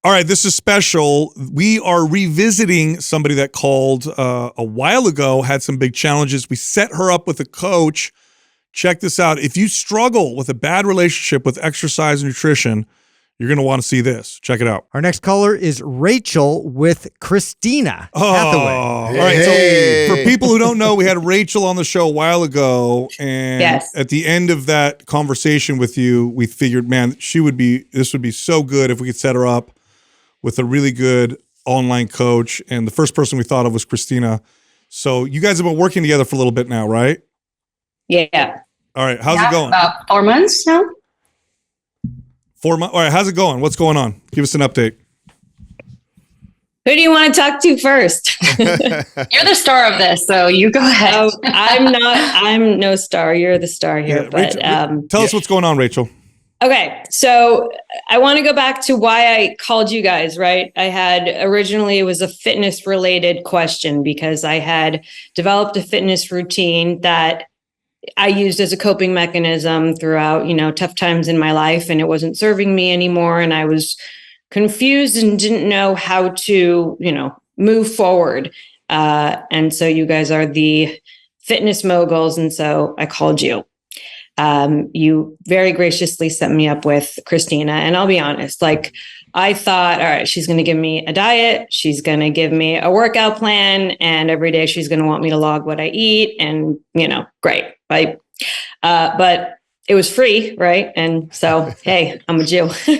All right, this is special. We are revisiting somebody that called a while ago, had some big challenges. We set her up with a coach. Check this out. If you struggle with a bad relationship with exercise and nutrition, you're going to want to see this. Check it out. Our next caller is Rachel with Christina Hathaway. All right. So for people who don't know, we had Rachel on the show a while ago. And at the end of that conversation with you, we figured, man, this would be so good if we could set her up with a really good online coach. And the first person we thought of was Christina. So you guys have been working together for a little bit now, right? Yeah. All right. How's it going? About 4 months now. 4 months. All right. How's it going? What's going on? Give us an update. Who do you want to talk to first? You're the star of this, so you go ahead. Oh, I'm no star. You're the star here. But Rachel, tell us what's going on, Rachel. Okay. So I want to go back to why I called you guys, right? I had originally, it was a fitness related question because I had developed a fitness routine that I used as a coping mechanism throughout, tough times in my life, and it wasn't serving me anymore. And I was confused and didn't know how to, move forward. And so you guys are the fitness moguls. And so I called you. You very graciously set me up with Christina. And I'll be honest, I thought, all right, she's going to give me a diet. She's going to give me a workout plan. And every day she's going to want me to log what I eat. And, great. Right. But it was free. Right. And so, hey, I'm a Jew. So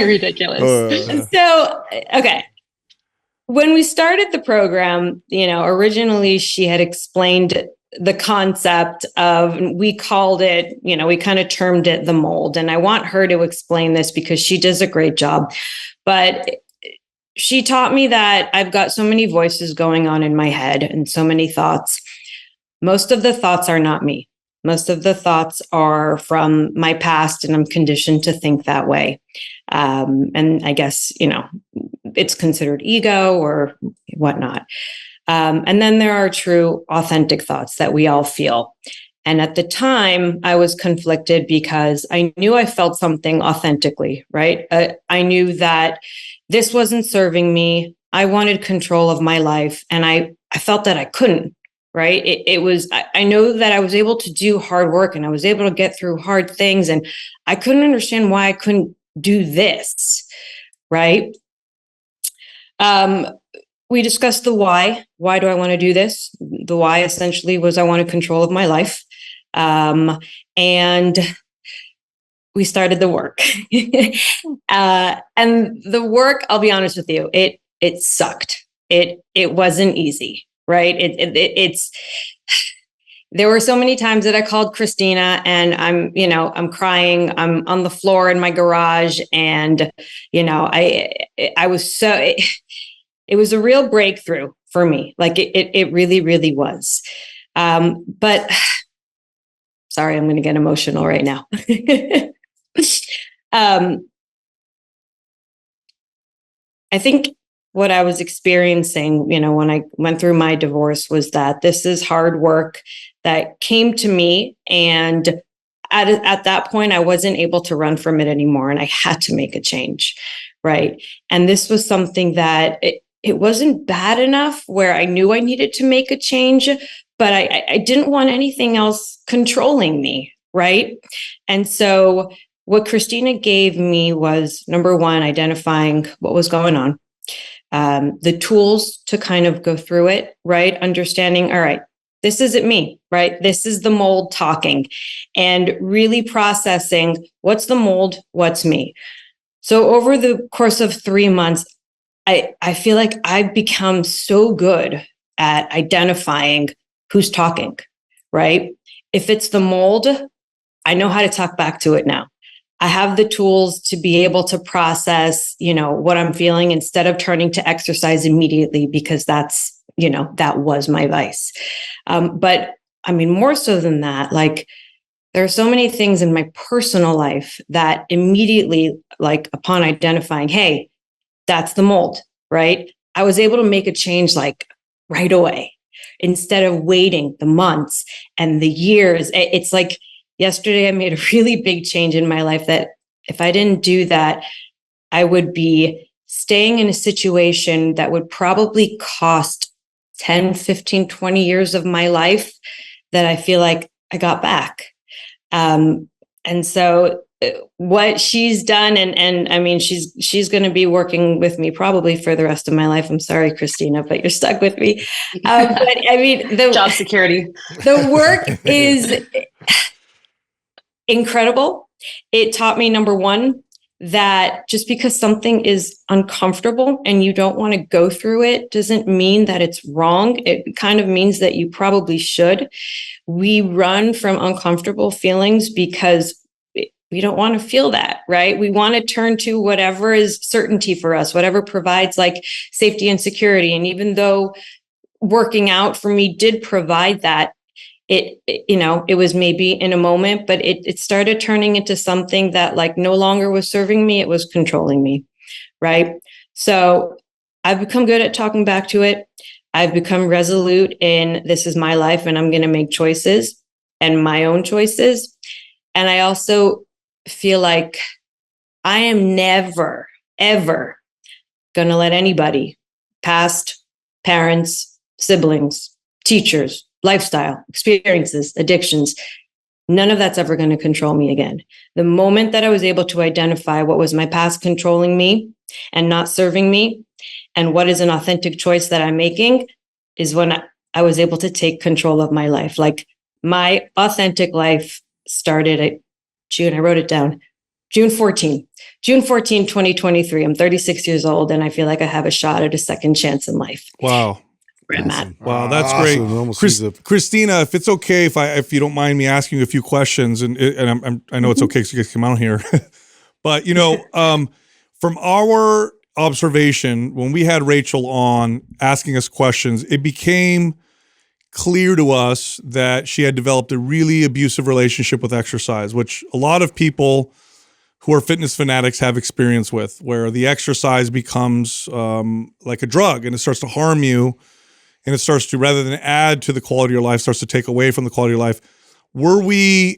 ridiculous. So, okay. When we started the program, originally she had explained the concept of, we called it, we kind of termed it the mold. And I want her to explain this because she does a great job. But she taught me that I've got so many voices going on in my head and so many thoughts. Most of the thoughts are not me. Most of the thoughts are from my past, and I'm conditioned to think that way. And I guess, it's considered ego or whatnot. And then there are true, authentic thoughts that we all feel. And at the time, I was conflicted because I knew I felt something authentically, right? I knew that this wasn't serving me. I wanted control of my life, and I felt that I couldn't, right? I know that I was able to do hard work and I was able to get through hard things, and I couldn't understand why I couldn't do this, right? We discussed the why. Why do I want to do this? The why essentially was I wanted control of my life. And we started the work. And the work, I'll be honest with you, it sucked. It wasn't easy, right? There were so many times that I called Christina and I'm crying. I'm on the floor in my garage, and I was so. It was a real breakthrough for me. It really, really was. But sorry, I'm going to get emotional right now. I think what I was experiencing, when I went through my divorce, was that this is hard work that came to me. And at that point, I wasn't able to run from it anymore. And I had to make a change. Right. And this was something that it wasn't bad enough where I knew I needed to make a change, but I didn't want anything else controlling me. Right. And so what Christina gave me was, number one, identifying what was going on, the tools to kind of go through it, right? Understanding, all right, this isn't me, right? This is the mold talking, and really processing what's the mold, what's me. So over the course of 3 months, I feel like I've become so good at identifying who's talking, right? If it's the mold, I know how to talk back to it now. I have the tools to be able to process, what I'm feeling instead of turning to exercise immediately, because that's, that was my vice. But I mean, more so than that, there are so many things in my personal life that immediately, upon identifying, hey, that's the mold, right? I was able to make a change right away instead of waiting the months and the years. It's yesterday I made a really big change in my life that if I didn't do that, I would be staying in a situation that would probably cost 10, 15, 20 years of my life that I feel like I got back. And so what she's done, and I mean, she's going to be working with me probably for the rest of my life. I'm sorry, Christina, but you're stuck with me. But I mean, the job security, the work is incredible. It taught me, number one, that just because something is uncomfortable and you don't want to go through it doesn't mean that it's wrong. It kind of means that you probably should. We run from uncomfortable feelings because we don't want to feel that, right? We want to turn to whatever is certainty for us, whatever provides like safety and security. And even though working out for me did provide that, it was maybe in a moment, but it started turning into something that like no longer was serving me. It was controlling me. Right. So I've become good at talking back to it. I've become resolute in this is my life and I'm going to make choices and my own choices. And I also feel like I am never, ever going to let anybody, past, parents, siblings, teachers, lifestyle, experiences, addictions, none of that's ever going to control me again. The moment that I was able to identify what was my past controlling me and not serving me, and what is an authentic choice that I'm making, is when I was able to take control of my life. Like my authentic life started at June, I wrote it down, June 14, 2023. I'm 36 years old and I feel like I have a shot at a second chance in life. Wow. Awesome. Wow, that's great. Christina, if it's okay, if you don't mind me asking you a few questions, and I know it's okay because you guys come out here, but from our observation, when we had Rachel on asking us questions, it became clear to us that she had developed a really abusive relationship with exercise, which a lot of people who are fitness fanatics have experience with, where the exercise becomes like a drug and it starts to harm you. And it starts to, rather than add to the quality of your life, starts to take away from the quality of your life. Were we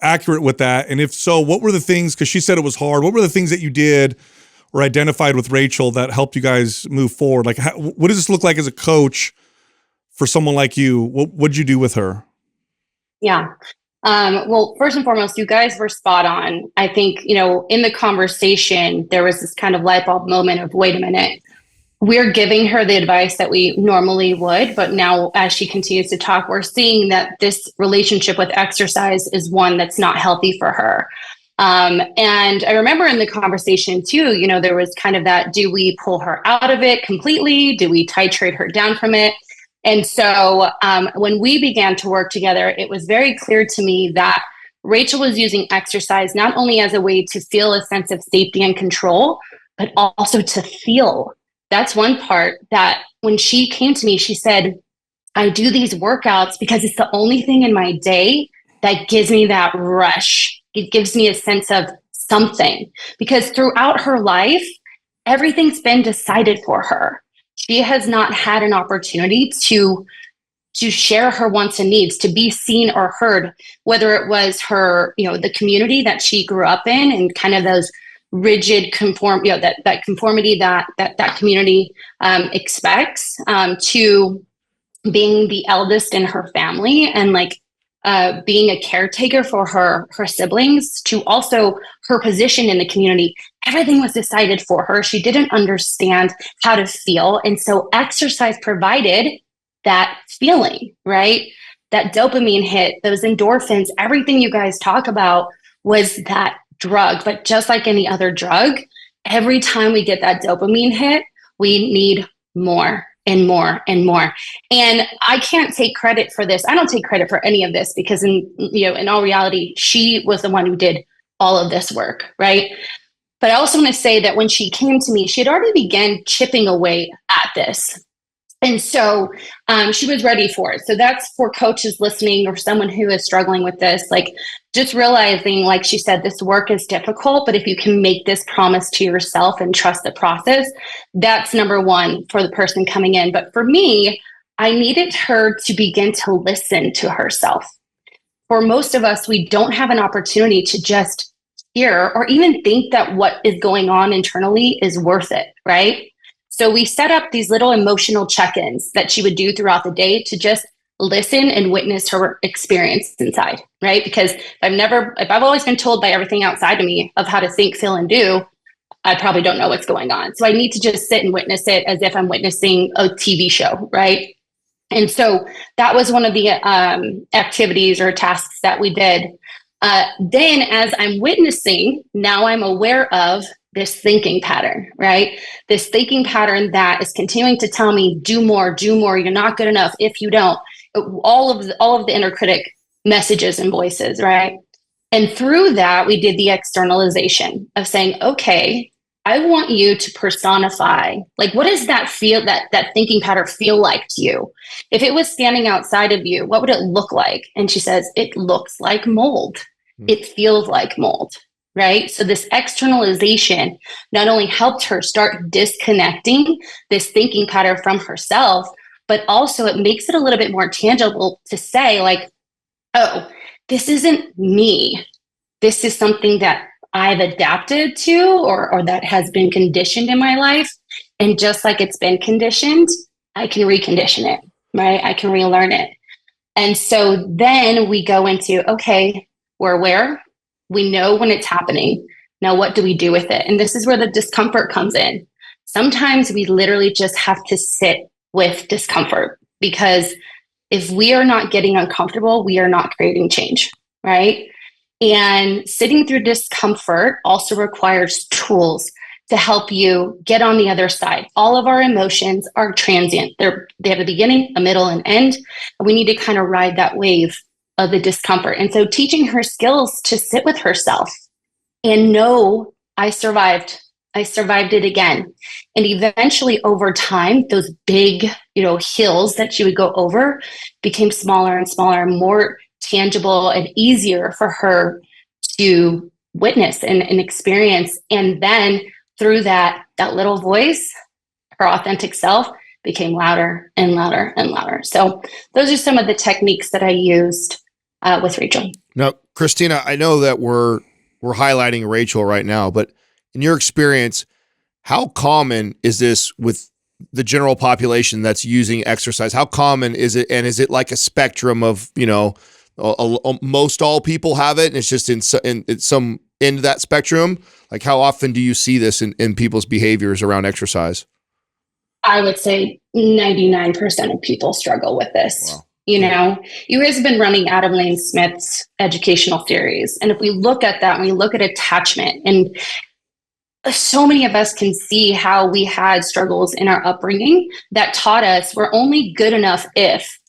accurate with that? And if so, what were the things, because she said it was hard, what were the things that you did or identified with Rachel that helped you guys move forward? Like, what does this look like as a coach for someone like you? What'd you do with her? Yeah. Well, first and foremost, you guys were spot on. I think, in the conversation, there was this kind of light bulb moment of, wait a minute, we're giving her the advice that we normally would, but now as she continues to talk, we're seeing that this relationship with exercise is one that's not healthy for her. And I remember in the conversation too, there was kind of that, do we pull her out of it completely? Do we titrate her down from it? And so when we began to work together, it was very clear to me that Rachel was using exercise not only as a way to feel a sense of safety and control, but also to feel. That's one part that when she came to me, she said, I do these workouts because it's the only thing in my day that gives me that rush. It gives me a sense of something, because throughout her life, everything's been decided for her. She has not had an opportunity to share her wants and needs, to be seen or heard, whether it was her, the community that she grew up in and kind of those rigid that conformity that community expects, to being the eldest in her family and being a caretaker for her siblings, to also her position in the community. Everything was decided for her. She didn't understand how to feel. And so exercise provided that feeling, right? That dopamine hit, those endorphins, everything you guys talk about was that drug. But just like any other drug, every time we get that dopamine hit, we need more and more and more. And I can't take credit for this. I don't take credit for any of this, because in all reality, she was the one who did all of this work, right? But I also want to say that when she came to me, she had already begun chipping away at this. And so she was ready for it. So that's for coaches listening or someone who is struggling with this, just realizing, like she said, this work is difficult, but if you can make this promise to yourself and trust the process, that's number one for the person coming in. But for me, I needed her to begin to listen to herself. for most of us, we don't have an opportunity to just hear or even think that what is going on internally is worth it, right? So we set up these little emotional check-ins that she would do throughout the day to just listen and witness her experience inside, right? Because if I've always been told by everything outside of me of how to think, feel, and do, I probably don't know what's going on. So I need to just sit and witness it as if I'm witnessing a TV show, right? And so that was one of the activities or tasks that we did. Then as I'm witnessing, now I'm aware of this thinking pattern, right? This thinking pattern that is continuing to tell me, do more, you're not good enough if you don't. All of the inner critic messages and voices, right? And through that, we did the externalization of saying, okay, I want you to personify, like, what does that feel, that thinking pattern feel like to you? If it was standing outside of you, what would it look like? And she says, it looks like mold. It feels like mold, right? So this externalization not only helped her start disconnecting this thinking pattern from herself, but also it makes it a little bit more tangible to say, like, oh, this isn't me. This is something that I've adapted to or that has been conditioned in my life. And just like it's been conditioned, I can recondition it, right? I can relearn it. And so then we go into, okay, we're aware. We know when it's happening. Now, what do we do with it? And this is where the discomfort comes in. Sometimes we literally just have to sit with discomfort, because if we are not getting uncomfortable, we are not creating change, right? And sitting through discomfort also requires tools to help you get on the other side. All of our emotions are transient. They have a beginning, a middle, and end. And we need to kind of ride that wave of the discomfort. And so teaching her skills to sit with herself and know, I survived. I survived it again. And eventually over time, those big, hills that she would go over became smaller and smaller, more tangible and easier for her to witness and experience. And then through that little voice, her authentic self became louder and louder and louder. So those are some of the techniques that I used with Rachel. Now, Christina, I know that we're highlighting Rachel right now, but in your experience, how common is this with the general population that's using exercise? How common is it? And is it like a spectrum of, most all people have it and it's just in some end of that spectrum? Like, how often do you see this in people's behaviors around exercise? I would say 99% of people struggle with this. Wow. You guys have been running Adam Lane Smith's educational theories. And if we look at that and we look at attachment, and so many of us can see how we had struggles in our upbringing that taught us we're only good enough if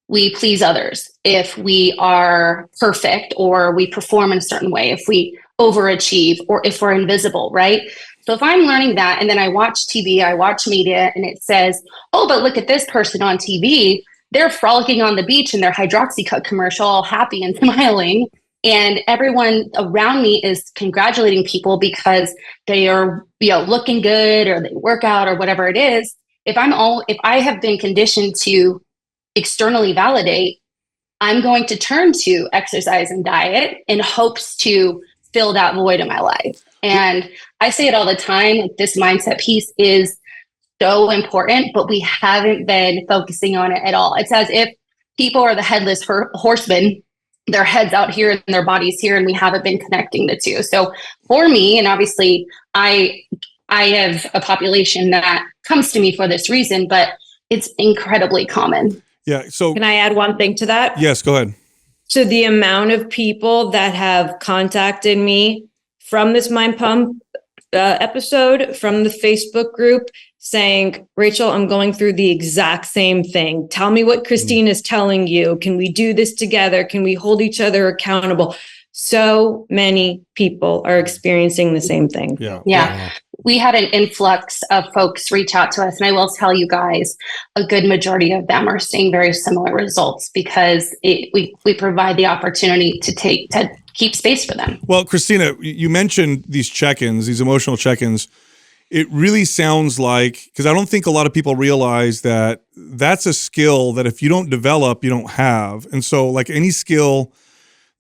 we please others, if we are perfect, or we perform in a certain way, if we overachieve, or if we're invisible, right? So if I'm learning that, and then I watch TV, I watch media, and it says, oh, but look at this person on TV. They're frolicking on the beach in their Hydroxycut commercial, all happy and smiling. And everyone around me is congratulating people because they are, looking good, or they work out, or whatever it is. If I have been conditioned to externally validate, I'm going to turn to exercise and diet in hopes to fill that void in my life. And I say it all the time, this mindset piece is so important, but we haven't been focusing on it at all. It's as if people are the headless horsemen, their heads out here and their bodies here, and we haven't been connecting the two. So for me, and obviously I have a population that comes to me for this reason, but it's incredibly common. Yeah. So can I add one thing to that? Yes, go ahead. So the amount of people that have contacted me from this Mind Pump episode, from the Facebook group, saying, Rachel, I'm going through the exact same thing. Tell me what Christine is telling you. Can we do this together? Can we hold each other accountable? So many people are experiencing the same thing. Yeah. We had an influx of folks reach out to us, and I will tell you guys, a good majority of them are seeing very similar results because we provide the opportunity to keep space for them. Well, Christina, you mentioned these check-ins, these emotional check-ins. It really sounds like, because I don't think a lot of people realize that that's a skill that if you don't develop, you don't have. And so like any skill,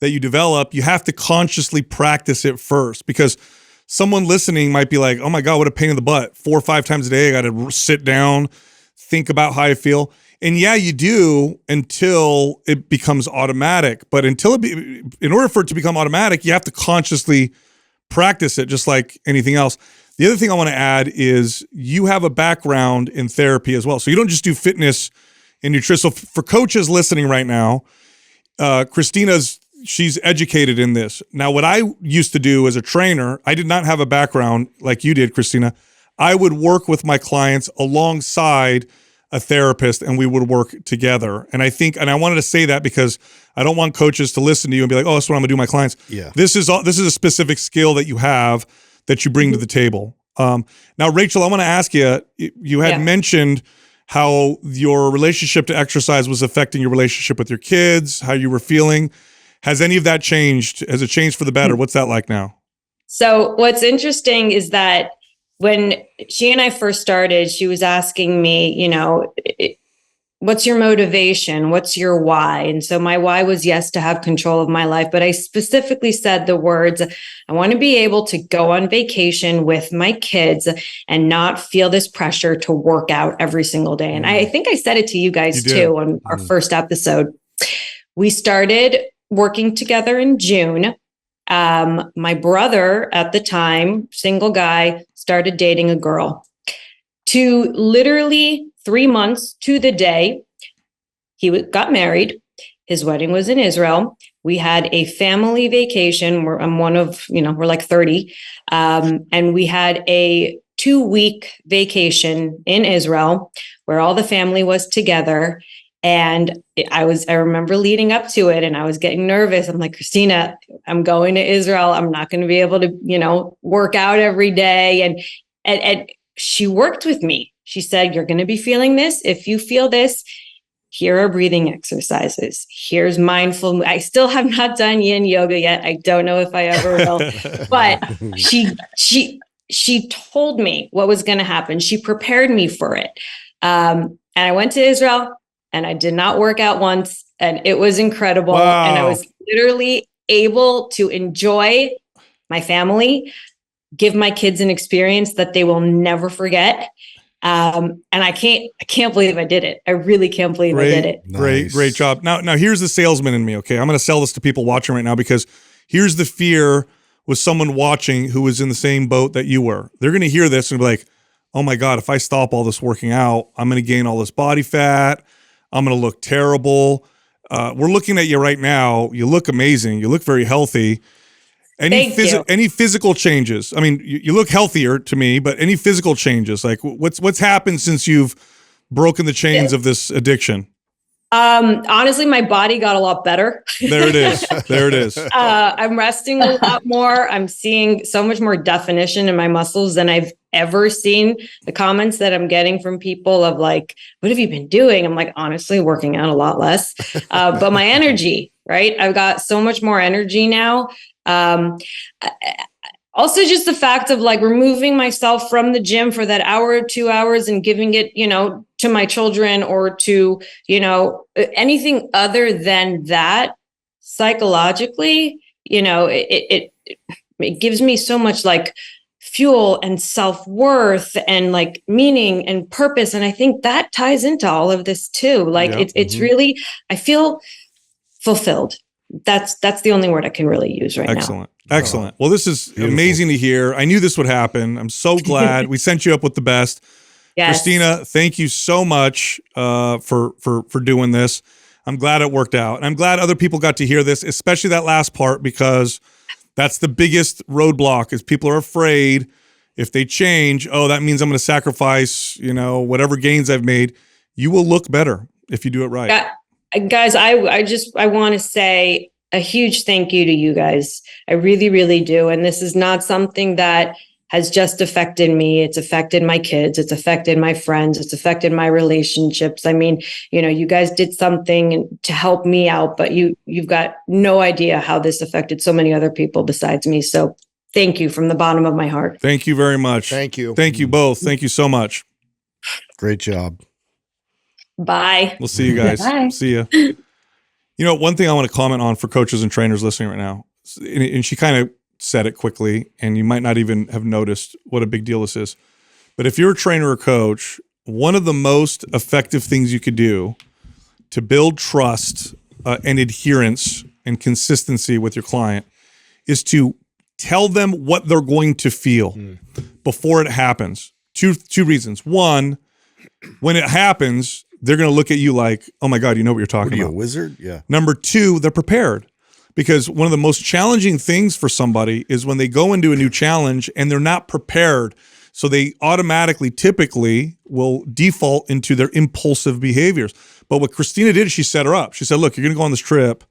that you develop, you have to consciously practice it first, because someone listening might be like, oh my God, what a pain in the butt. 4 or 5 times a day, I got to sit down, think about how I feel. And yeah, you do until it becomes automatic. But in order for it to become automatic, you have to consciously practice it, just like anything else. The other thing I want to add is you have a background in therapy as well. So you don't just do fitness and nutrition. So for coaches listening right now, she's educated in this. Now, what I used to do as a trainer, I did not have a background like you did, Christina. I would work with my clients alongside a therapist, and we would work together. And I wanted to say that because I don't want coaches to listen to you and be like, oh, that's what I'm gonna do with my clients. Yeah. This is a specific skill that you have that you bring to the table. Now, Rachel, I want to ask you, you had mentioned how your relationship to exercise was affecting your relationship with your kids, how you were feeling. Has any of that changed? Has it changed for the better? What's that like now? So what's interesting is that when she and I first started, she was asking me, what's your motivation? What's your why? And so my why was, yes, to have control of my life. But I specifically said the words, I want to be able to go on vacation with my kids and not feel this pressure to work out every single day. And I think I said it to you guys too on our first episode. We started working together in June. My brother at the time, single guy, started dating a girl. To literally 3 months to the day, he got married. His wedding was in Israel. We had a family vacation. I'm one of, we're like 30. And we had a 2-week vacation in Israel where all the family was together. And I remember leading up to it and I was getting nervous. I'm like, Christina, I'm going to Israel. I'm not going to be able to, work out every day. And she worked with me. She said, you're going to be feeling this. If you feel this, here are breathing exercises. Here's mindful. I still have not done yin yoga yet. I don't know if I ever will, but she told me what was going to happen. She prepared me for it. And I went to Israel and I did not work out once, and it was incredible. Wow. And I was literally able to enjoy my family, give my kids an experience that they will never forget. And I can't believe I did it. I really can't believe I did it. Great job. Now here's the salesman in me. Okay. I'm going to sell this to people watching right now, because here's the fear with someone watching who was in the same boat that you were. They're going to hear this and be like, oh my God, if I stop all this working out, I'm going to gain all this body fat. I'm going to look terrible. We're looking at you right now. You look amazing. You look very healthy. Any physical changes? I mean, you look healthier to me, but any physical changes? Like what's happened since you've broken the chains of this addiction? Honestly, my body got a lot better. There it is. There it is. I'm resting a lot more. I'm seeing so much more definition in my muscles than I've ever seen. The comments that I'm getting from people of like, what have you been doing? I'm like, honestly, working out a lot less. But my energy, right? I've got so much more energy now. Also just the fact of like removing myself from the gym for that hour or 2 hours and giving it, to my children or to, anything other than that psychologically, it gives me so much like fuel and self-worth and like meaning and purpose. And I think that ties into all of this too. Like it's really, I feel fulfilled. That's the only word I can really use right now. Excellent. Well, this is amazing to hear. I knew this would happen. I'm so glad we sent you up with the best. Yes. Christina, thank you so much for doing this. I'm glad it worked out. And I'm glad other people got to hear this, especially that last part, because that's the biggest roadblock is people are afraid if they change, that means I'm going to sacrifice, whatever gains I've made. You will look better if you do it right. Yeah. Guys, I want to say a huge thank you to you guys. I really, really do. And this is not something that has just affected me. It's affected my kids. It's affected my friends. It's affected my relationships. I mean, you guys did something to help me out, but you've got no idea how this affected so many other people besides me. So thank you from the bottom of my heart. Thank you very much. Thank you. Thank you both. Thank you so much. Great job. Bye. We'll see you guys. Bye. See ya. You know, one thing I want to comment on for coaches and trainers listening right now, and she kind of said it quickly, and you might not even have noticed what a big deal this is. But if you're a trainer or coach, one of the most effective things you could do to build trust and adherence and consistency with your client is to tell them what they're going to feel before it happens. Two reasons. One, when it happens, they're going to look at you like, oh my God, you know what you're talking about. Are you a wizard? Yeah. Number two, they're prepared. Because one of the most challenging things for somebody is when they go into a new challenge and they're not prepared. So they automatically, typically, will default into their impulsive behaviors. But what Christina did, she set her up. She said, look, you're going to go on this trip.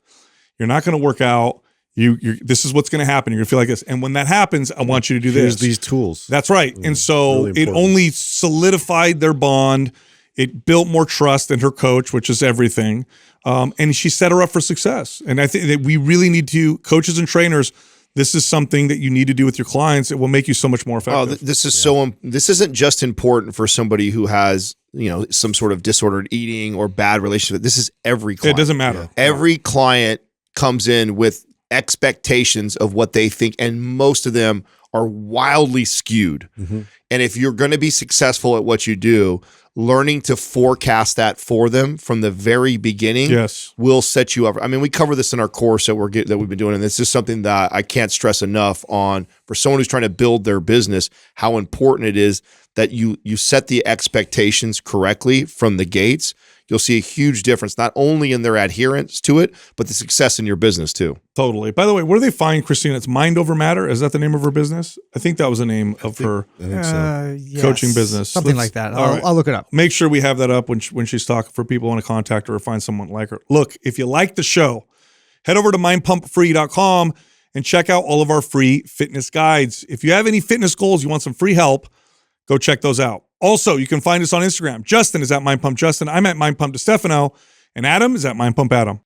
You're not going to work out. This is what's going to happen. You're going to feel like this. And when that happens, I want you to do Here's this. these tools. That's right. And so really it only solidified their bond. It built more trust in her coach, which is everything. And she set her up for success. And I think that we really need to, coaches and trainers, this is something that you need to do with your clients. It will make you so much more effective. This is this isn't just important for somebody who has, some sort of disordered eating or bad relationship. This is every client. It doesn't matter. Yeah. Every client comes in with expectations of what they think, and most of them are wildly skewed. Mm-hmm. And if you're going to be successful at what you do, learning to forecast that for them from the very beginning will set you up. I mean, we cover this in our course that we've been doing, and this is something that I can't stress enough on for someone who's trying to build their business, how important it is that you set the expectations correctly from the gates. You'll see a huge difference, not only in their adherence to it, but the success in your business too. Totally. By the way, where do they find Christina? It's Mind Over Matter. Is that the name of her business? I think that was the name of her coaching business. Something like that. I'll look it up. Make sure we have that up when she's talking for people who want to contact her or find someone like her. Look, if you like the show, head over to mindpumpfree.com and check out all of our free fitness guides. If you have any fitness goals, you want some free help, go check those out. Also, you can find us on Instagram. Justin is at MindPumpJustin. I'm at MindPumpDeStefano. And Adam is at MindPumpAdam.